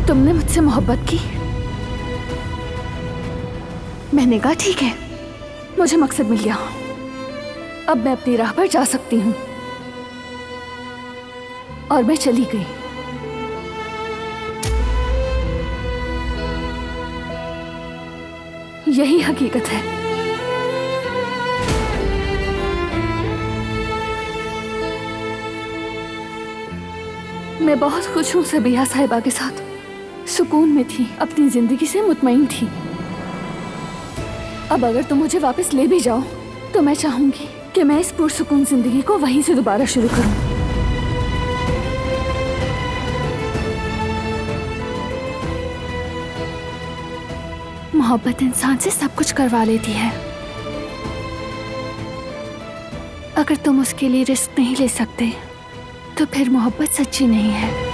तुमने मुझसे मोहब्बत की। मैंने कहा ठीक है, मुझे मकसद मिल गया, अब मैं अपनी राह पर जा सकती हूँ। और मैं चली गई। यही हकीकत है। मैं बहुत खुश हूँ सबिया साहिबा के साथ, सुकून में थी, अपनी जिंदगी से मुतमईन थी। अब अगर तुम मुझे वापस ले भी जाओ तो मैं चाहूंगी कि मैं इस पुरसुकून जिंदगी को वहीं से दोबारा शुरू करूं। मोहब्बत इंसान से सब कुछ करवा लेती है। अगर तुम उसके लिए रिस्क नहीं ले सकते तो फिर मोहब्बत सच्ची नहीं है।